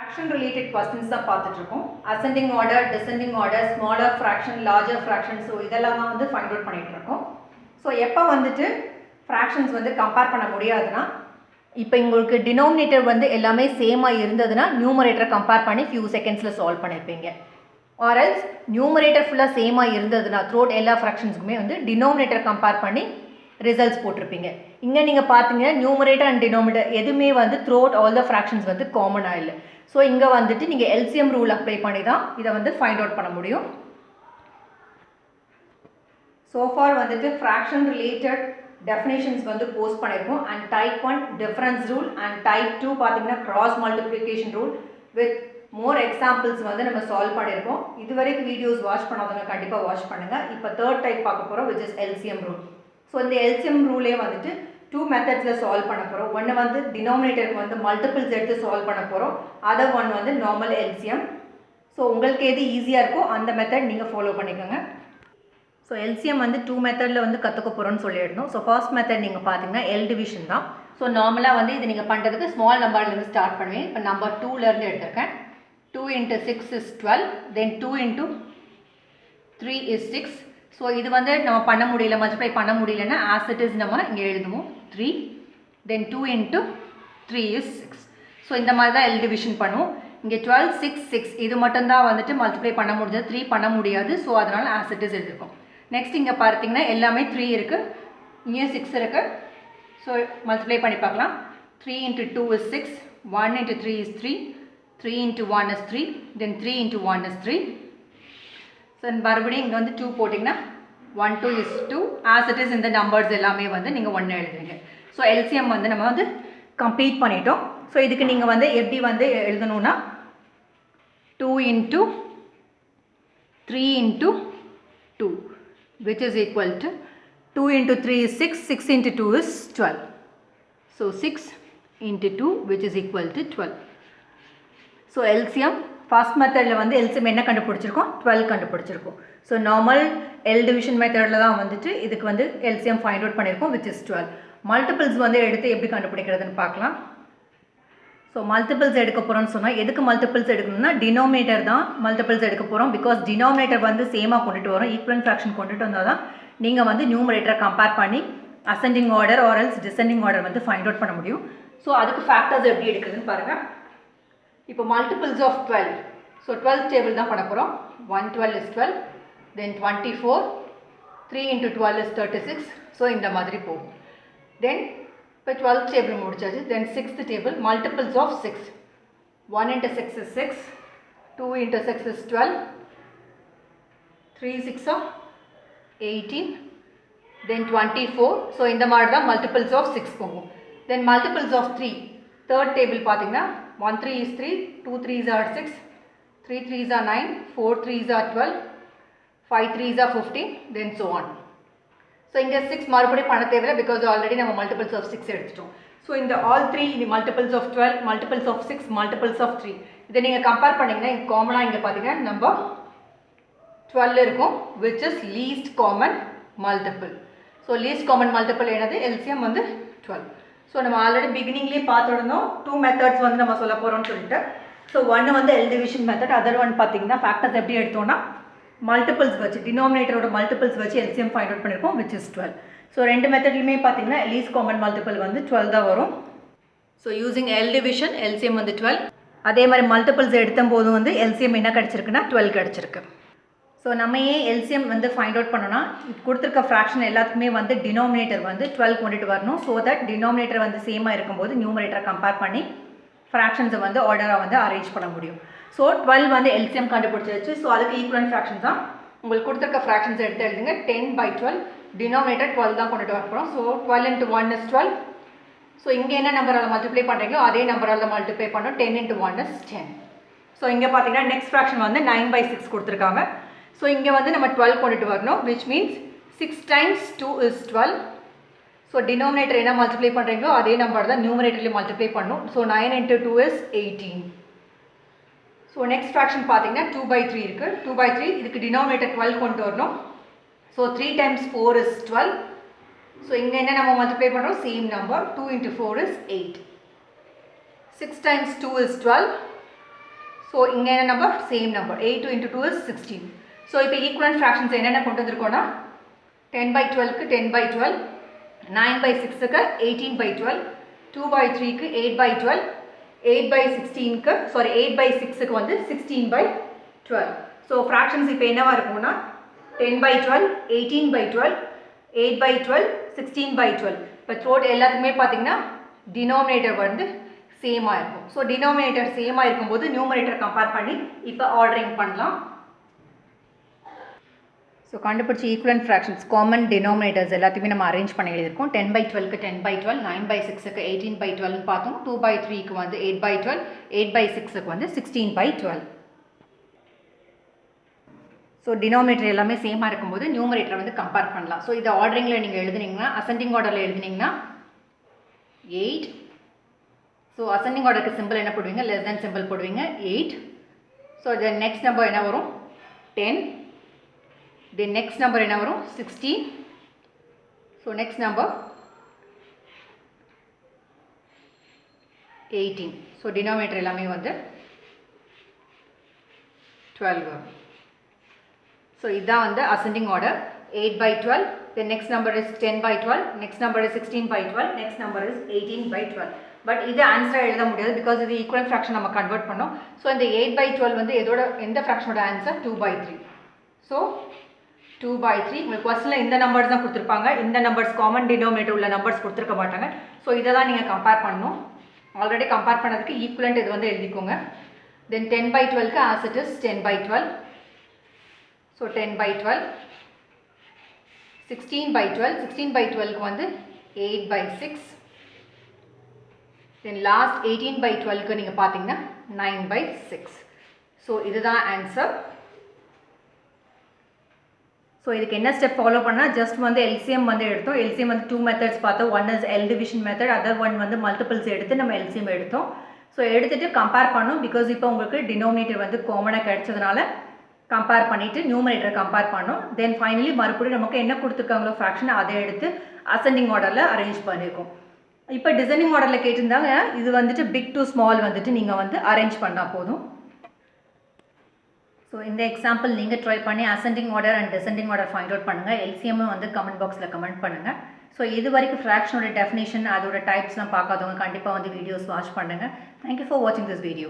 fraction related questions தான் பார்த்துட்டு இருக்கோம். ascending order, descending order, smaller fraction, larger fraction, so இதெல்லாம் தான் வந்து ஃபைண்ட் அவுட் பண்ணிட்டு இருக்கோம். ஸோ எப்போ வந்துட்டு ஃப்ராக்ஷன்ஸ் வந்து கம்பேர் பண்ண முடியாதுன்னா, இப்போ உங்களுக்கு டினாமினேட்டர் வந்து எல்லாமே சேமாக இருந்ததுன்னா நியூமரேட்டரை கம்பேர் பண்ணி ஃபியூ செகண்ட்ஸில் சால்வ் பண்ணியிருப்பீங்க. ஆர்எல்ஸ் நியூமரேட்டர் ஃபுல்லாக சேமாக இருந்ததுன்னா த்ரோட் எல்லா ஃப்ராக்ஷன்ஸுக்குமே வந்து டினாமினேட்டர் கம்பேர் பண்ணி ரிசல்ட்ஸ் போட்டிருப்பீங்க. இங்கே நீங்கள் பார்த்தீங்கன்னா நியூமரேட்டர் அண்ட் டினாமினேட்டர் எதுவுமே வந்து த்ரோட் ஆல் த ஃப்ராக்ஷன்ஸ் வந்து காமனாக இல்லை. ஸோ இங்கே வந்துட்டு நீங்கள் எல்சிஎம் ரூல் அப்ளை பண்ணி தான் இதை வந்து ஃபைண்ட் அவுட் பண்ண முடியும். ஸோ ஃபார் வந்துட்டு ஃப்ராக்ஷன் ரிலேட்டட் டெஃபினேஷன்ஸ் வந்து போஸ்ட் பண்ணியிருக்கோம். And type 1 difference rule and type 2 பார்த்தீங்கன்னா cross multiplication rule with more examples வந்து நம்ம சால்வ் பண்ணியிருக்கோம். இது வரைக்கும் வீடியோஸ் வாட்ச் பண்ணாதவங்க கண்டிப்பாக வாட்ச் பண்ணுங்கள். இப்போ தேர்ட் டைப் பார்க்க போகிறோம் which is LCM rule. So இந்த எல்சிஎம் ரூலே வந்துட்டு 2 மெத்தட்ஸில் சால்வ் பண்ண போகிறோம். ஒன்று வந்து டினாமினேட்டருக்கு வந்து மல்டிபிள்ஸ் எடுத்து சால்வ் பண்ண போகிறோம். அதர் ஒன் வந்து நார்மல் எல்சிஎம். ஸோ உங்களுக்கு எது ஈஸியாக இருக்கோ அந்த மெத்தட் நீங்கள் ஃபாலோ பண்ணிக்கோங்க. ஸோ எல்சிஎம் வந்து 2 மெத்தடில் வந்து கற்றுக்க போகிறோன்னு சொல்லியிருந்தோம். ஸோ ஃபர்ஸ்ட் மெத்தட் நீங்கள் பார்த்தீங்கன்னா எல் டிவிஷன் தான். ஸோ நார்மலாக வந்து இது நீங்கள் பண்ணுறதுக்கு ஸ்மால் நம்பர்லேருந்து ஸ்டார்ட் பண்ணுவீங்க. இப்போ நம்பர் 2லேருந்து எடுத்திருக்கேன். 2 × 6 is 12, then 2 × 3 is 6. ஸோ இது வந்து நம்ம பண்ண முடியல, மல்டிப்ளை பண்ண முடியலன்னா ஆஸ் இட் இஸ் நம்ம இங்கே எழுதுவோம் 3, then 2 × 3 is 6. ஸோ இந்த மாதிரி தான் எல் டிவிஷன் பண்ணுவோம். இங்கே 12, 6, 6 இது மட்டும்தான் வந்துட்டு மல்டிப்ளை பண்ண முடிஞ்சது, 3 பண்ண முடியாது. ஸோ அதனால் ஆஸ் இட் இஸ் எடுத்துருக்கோம். நெக்ஸ்ட் இங்கே பார்த்தீங்கன்னா எல்லாமே 3 இருக்குது, இங்கே 6 இருக்குது. ஸோ மல்டிப்ளை பண்ணி பார்க்கலாம். 3 × 2 is 6, 1 × 3 is 3, 3 × 1 is 3, then 3 × 1 is 3. So மறுபடியும் இங்கே வந்து 2 போட்டிங்கன்னா 1, 2 is 2. ஆஸ் இட் இஸ் இந்த நம்பர்ஸ் எல்லாமே வந்து நீங்கள் 1 எழுதுவீங்க. ஸோ எல்சிஎம் வந்து நம்ம வந்து கம்ப்ளீட் பண்ணிட்டோம். ஸோ இதுக்கு நீங்கள் வந்து எப்படி வந்து எழுதணும்னா 2 × 3 × 2 which is equal to 2 × 3 is 6, 6 × 2 is 12. So 6 × 2 which is equal to 12. So LCM first மெத்தடில் வந்து எல்சிஎம் என்ன கண்டுபிடிச்சிருக்கோம், 12 கண்டுபிடிச்சிருக்கோம். ஸோ நார்மல் எல் டிவிஷன் மெத்தடில் தான் வந்துட்டு இதுக்கு வந்து எல்சிஎம் ஃபைண்ட் அவுட் பண்ணியிருக்கோம் விச் இஸ் 12. மல்டிபிள்ஸ் வந்து எடுத்து எப்படி கண்டுபிடிக்கிறதுன்னு பார்க்கலாம். ஸோ மல்டிபிள்ஸ் எடுக்க போகிறோம்னு சொன்னால் எதுக்கு மல்டிபிள்ஸ் எடுக்கணும்னா டினாமினேட்டர் தான் மல்டிபிள்ஸ் எடுக்க போகிறோம். பிகாஸ் டினாமினேட்டர் வந்து சேமாக கொண்டுட்டு வரோம், ஈக்குவலன்ட் ஃப்ராக்ஷன் கொண்டுட்டு வந்தால் தான் நீங்கள் வந்து நியூமரேட்டரை கம்பேர் பண்ணி ascending order or else descending order வந்து ஃபைண்ட் அவுட் பண்ண முடியும். ஸோ அதுக்கு ஃபேக்டர்ஸ் எப்படி எடுக்குதுன்னு பாருங்கள். இப்போ மல்டிபிள்ஸ் ஆஃப் 12, ஸோ 12 டேபிள் தான் பண்ண போகிறோம். 112 is 12, then 24, 3 × 12 is 36. ஸோ இந்த மாதிரி போகும். தென் இப்போ 12th டேபிள் முடிச்சாச்சு. தென் 6th table multiples of 6, 1 × 6 is 6, 2 × 6 is 12, 3 6 18, then 24. So இந்த மாதிரி தான் மல்டிபிள்ஸ் ஆஃப் 6 போகும். தென் மல்டிபிள்ஸ் ஆஃப் 3, தேர்ட் டேபிள் பார்த்தீங்கன்னா 1 3 is 3, 2 3s are 6, 3 3s are 9, 4 3s are 12, 5 3s are 15, then so on. So இங்கே 6 மறுபடியும் பண்ண தேவையில்லை பிகாஸ் ஆல்ரெடி நம்ம மல்டிபிள்ஸ் ஆஃப் 6 எடுத்துட்டோம். ஸோ இந்த ஆல் 3 இது multiples of 12, multiples of 6, multiples of 3 இதை நீங்கள் கம்பேர் பண்ணிங்கன்னா இங்கே காமனாக இங்கே பார்த்தீங்கன்னா நம்பர் 12 இருக்கும் which is least common multiple. So least common multiple என்னது எல்சிஎம் வந்து 12. ஸோ நம்ம ஆல்ரெடி பிகினிங்லேயே பார்த்துருந்தோம் 2 மெத்தட்ஸ் வந்து நம்ம சொல்ல போகிறோம்னு சொல்லிட்டு. ஸோ ஒன்று வந்து L division method, other one பார்த்தீங்கன்னா ஃபேக்டர்ஸ் எப்படி எடுத்தோம்னா மல்டிபிள்ஸ் வச்சு டினாமினேட்டரோட மல்டிபிள்ஸ் வச்சு எல்சிஎம் ஃபைண்ட் அவுட் பண்ணியிருக்கோம் விச் இஸ் 12. ஸோ ரெண்டு மெத்தட்லையுமே பார்த்தீங்கன்னா லீஸ்ட் காமன் மல்டிபிள் வந்து 12 தான் வரும். So using L division LCM வந்து 12. அதே மாதிரி மல்டிபிள்ஸ் எடுத்த போதும் வந்து எல்சிஎம் என்ன கிடச்சிருக்குன்னா 12 கிடச்சிருக்கு. ஸோ நம்ம ஏன் எல்சிஎம் வந்து ஃபைண்ட் அவுட் பண்ணோன்னா கொடுத்துருக்க ஃப்ராக்ஷன் எல்லாத்துக்குமே வந்து டினாமினேட்டர் வந்து 12 கொண்டுட்டு வரணும். ஸோ தட் டினாமினேட்டர் வந்து சேமாக இருக்கும்போது நியூமரேட்டரை கம்பேர் பண்ணி ஃப்ராக்ஷன்ஸை வந்து ஆர்டராக வந்து அரேஞ்ச் பண்ண முடியும். ஸோ 12 வந்து எல்சிஎம் கண்டுபிடிச்சிருச்சு. ஸோ அதுக்கு ஈக்குவலன்ட் ஃப்ராக்ஷன் தான் உங்களுக்கு கொடுத்துருக்க ஃப்ராக்ஷன்ஸ் எடுத்து எழுதுங்க. 10/12 டினாமினேட்டர் 12 தான் கொண்டுட்டு வரப்போம். So 12 × 1 is 12. ஸோ இங்கே என்ன நம்பரால் மல்டிப்ளை பண்ணுறீங்களோ அதே நம்பரால் மல்டிப்ளை பண்ணோம். 10 × 1 is 10. ஸோ இங்கே பார்த்தீங்கன்னா நெக்ஸ்ட் ஃப்ராக்ஷன் வந்து 9/6 கொடுத்துருக்காங்க. ஸோ இங்கே வந்து நம்ம 12 கொண்டுட்டு வரணும் which means 6 × 2 is 12. So denominator என்ன மல்டிப்ளை பண்ணுறீங்களோ அதே நம்பர் தான் நியூமரேட்டர்லேயும் மல்டிப்ளை பண்ணணும். So 9 × 2 is 18. So next fraction பார்த்தீங்கன்னா 2/3 இருக்குது. 2/3 இதுக்கு டினாமினேட்டர் 12 கொண்டு வரணும். So 3 × 4 is 12. ஸோ இங்கே என்ன நம்ம மல்டிப்ளை பண்ணுறோம் same number. 2 × 4 is 8. 6 × 2 is 12. So இங்கே என்ன number same number 8 into 2 is 16. So இப்போ ஈக்குவலன்ட் ஃப்ராக்ஷன்ஸ் என்னென்ன கொண்டு வந்திருக்கோன்னா 10/12க்கு 10/12, 9/6க்கு 18/12, 2/3க்கு 8/12, 8/16க்கு 8/6க்கு வந்து 16/12. ஸோ ஃப்ராக்ஷன்ஸ் இப்போ என்னவா இருக்கும்னா 10/12, 18/12, 8/12, 16/12. இப்போ த்ரோட் எல்லாத்துக்குமே பார்த்தீங்கன்னா டினோமினேட்டர் வந்து சேமாக இருக்கும். ஸோ டினோமினேட்டர் சேமாக இருக்கும்போது நியூமரேட்டர் கம்பேர் பண்ணி இப்போ ஆர்டரிங் பண்ணலாம். ஸோ கண்டுபிடிச்சி ஈக்குவலன்ட் ஃப்ராக்ஷன்ஸ் காமன் டினோமினேட்டர்ஸ் எல்லாத்தையுமே நம்ம அரேஞ்ச் பண்ணி எழுதியிருக்கோம். 10/12க்கு 10/12, 9/6க்கு 18/12 பார்த்தோம், 2/3க்கு வந்து 8/12, 8/6க்கு வந்து 16/12. ஸோ டினோமினேட்டர் எல்லாமே சேமாக இருக்கும்போது நியூமரேட்டர் வந்து கம்பேர் பண்ணலாம். ஸோ இதை ஆர்டரிங்கில் நீங்கள் எழுதுனீங்கன்னா அசெண்டிங் ஆர்டரில் எழுதுனீங்கன்னா 8. ஸோ அசெண்டிங் ஆர்டருக்கு சிம்பிள் என்ன போடுவீங்க, லெஸ் தேன் சிம்பிள் போடுவீங்க 8. ஸோ தென் நெக்ஸ்ட் நம்பர் என்ன வரும் 10. தென் நெக்ஸ்ட் நம்பர் என்ன வரும் 16. So next number 18. So denominator எல்லாமே வந்து 12 வரும். ஸோ இதுதான் வந்து ascending order 8/12. The next number is 10/12, next number is 16/12, next number is 18/12. But இது ஆன்சராக எழுத முடியாது பிகாஸ் இது ஈக்குவல் ஃப்ராக்ஷன் நம்ம கன்வெர்ட் பண்ணோம். ஸோ இந்த 8/12 வந்து எதோட எந்த ஃப்ராக்ஷனோட ஆன்சர் 2/3. ஸோ 2/3 உங்களுக்கு கொஸ்டினில் இந்த நம்பர்ஸ் தான் கொடுத்துருப்பாங்க, இந்த நம்பர்ஸ் காமன் டினோமினேட்டர் உள்ள நம்பர்ஸ் கொடுத்துருக்க மாட்டாங்க. ஸோ இதை தான் நீங்கள் கம்பேர் பண்ணணும். ஆல்ரெடி கம்பேர் பண்ணதுக்கு ஈக்குவலண்ட் இது வந்து எழுதிக்கோங்க. தென் 10/12க்கு ஆஸ் இட் இஸ் 10/12. ஸோ 10/12, 16/12, 16/12க்கு வந்து 8/6. தென் லாஸ்ட் 18/12க்கு நீங்கள் பார்த்தீங்கன்னா 9/6. ஸோ இதுதான் ஆன்சர். ஸோ இதுக்கு என்ன ஸ்டெப் ஃபாலோ பண்ணால் ஜஸ்ட் வந்து எல்சிஎம் வந்து எடுத்தோம். எல்சிஎம் வந்து 2 மெத்தட்ஸ் பார்த்தோம். One is L division method, other one வந்து மல்டிபிள்ஸ் எடுத்து நம்ம எல்சிஎம் எடுத்தோம். ஸோ எடுத்துகிட்டு கம்பேர் பண்ணோம் பிகாஸ் இப்போ உங்களுக்கு டினோமினேட்டர் வந்து காமனாக கிடைச்சதுனால கம்பேர் பண்ணிவிட்டு நியூமரேட்டரை கம்பேர் பண்ணோம். தென் ஃபைனலி மறுபடியும் நமக்கு என்ன கொடுத்துருக்காங்களோ ஃப்ராக்ஷன் அதை எடுத்து அசெண்டிங் ஆர்டரில் அரேஞ்ச் பண்ணியிருக்கோம். இப்போ டிசைனிங் ஆர்டரில் கேட்டிருந்தாங்க, இது வந்துட்டு பிக் டு ஸ்மால் வந்துட்டு நீங்கள் வந்து அரேஞ்ச் பண்ணால் போதும். ஸோ இந்த எக்ஸாம்பிள் நீங்கள் ட்ரை பண்ணி ascending order and descending order find out பண்ணுங்கள். எல்சிஎம்மும் வந்து கமெண்ட் பாக்ஸில் கமெண்ட் பண்ணுங்கள். ஸோ இது வரைக்கும் ஃப்ராக்ஷனோட டெஃபினேஷன் அதோட டைப்ஸ்லாம் பார்க்காதவங்க கண்டிப்பாக வந்து வீடியோஸ் வாட்ச் பண்ணுங்கள். தேங்க்யூ ஃபார் வாட்சிங் திஸ் வீடியோ.